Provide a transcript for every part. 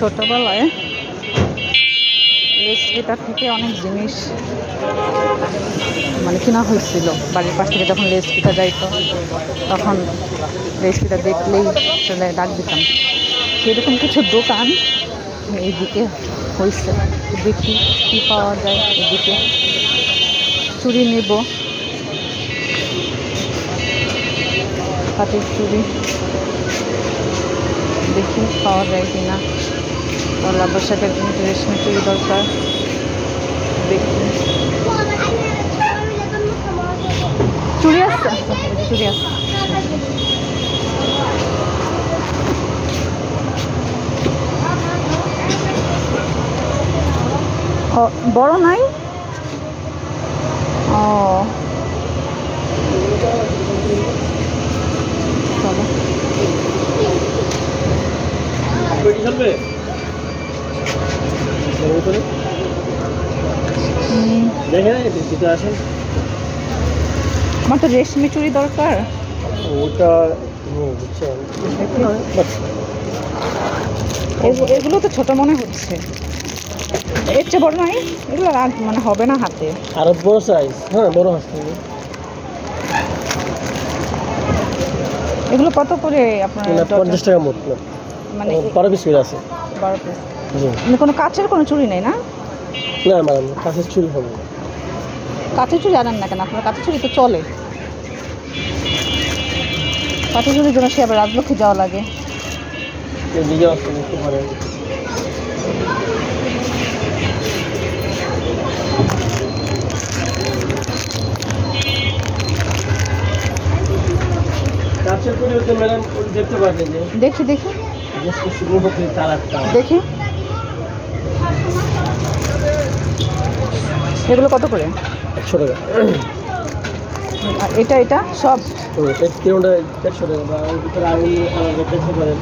ছোটবেলায় লেসপিটা থেকে অনেক জিনিস মানে কেনা হয়েছিল। বাড়ির পাশ থেকে যখন লেসপিটা যাইতো তখন লেসপিটা দেখলেই আসলে ডাক দিতাম। সেরকম কিছু দোকান এইদিকে হয়েছে, দেখি কি পাওয়া যায়। এদিকে চুড়ি নেব, হাতের চুড়ি দেখি পাওয়া যায় কিনা। পয়লা বৈশাখের কিন্তু রেশমি চুড়ি দরকার, দেখি চুড়ি আসছে। চুড়ি আসছে, বড় নাই। ও চলো আমার তো রেশমি চুড়ি দরকার। ওটা এগুলো তো ছোট মনে হচ্ছে, এর চেয়ে বড় নাই। এগুলো মানে হবে না হাতে। আরো বড় সাইজ, হ্যাঁ বড় আছে। এগুলো কত করে আপনার? 50 টাকা মোট, মানে 12 পিস করে আছে। 12 পিস। জি মানে কোনো কাচের কোনো চুড়ি নেই না? না ম্যাডাম, কাছের চুরি হবে না। কাচের চুড়ি আনেন না কেন আপনার? কাচের চুড়ি তো চলে। কাচের চুড়ির জন্য সে আবার রাজলক্ষ্মী যাওয়া লাগে। নিজে আসতে দেখতে পারেন। কাছের চুরি হচ্ছে ম্যাডাম, দেখতে পাচ্ছেন যে দেখি দেখি দেখি এগুলো কত করে? 100 টাকা। আর এটা এটা সব তিনটা 150 টাকা, বা ওর ভিতরে আগুন দেখতে পারেন।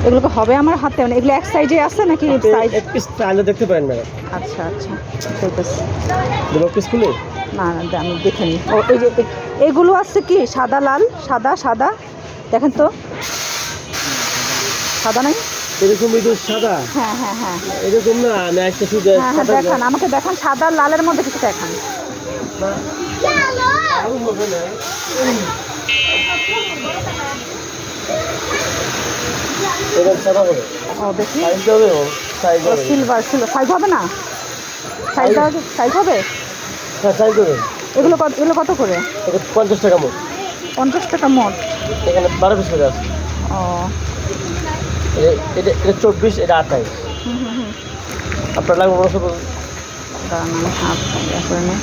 এগুলো কি হবে আমার হাতে? মানে এগুলো এক সাইজে আছে নাকি সাইজ? এক পিস চাইলে দেখতে পারেন ম্যাডাম। আচ্ছা আচ্ছা ঠিক আছে। দুটো পিস খুলে না না আমি দেখে নিই। ও এই যে এগুলো আছে কি সাদা লাল? সাদা সাদা দেখেন তো, সাদা নাই? এরকম এই সাদা, হ্যাঁ হ্যাঁ হ্যাঁ এরকম না, আমি একটা শুধু হ্যাঁ হ্যাঁ দেখান আমাকে, দেখান সাদা লালের মধ্যে কিছু দেখান। সাদা হবে। ও দেখি সাইজ হবে, সাইজ হবে। সিলভার সিলভার সাইজ হবে না? সাইজ সাইজ হবে। হ্যাঁ সাইজ হবে। এগুলো কত করে? 50 টাকা মোট। 50 টাকা মোট। এখানে 12 পিস করে আছে। ও এটা 24, এটা 28। আপনার লাগবে? দাঁড়ান আমি হাত ইয়ে করে নিই।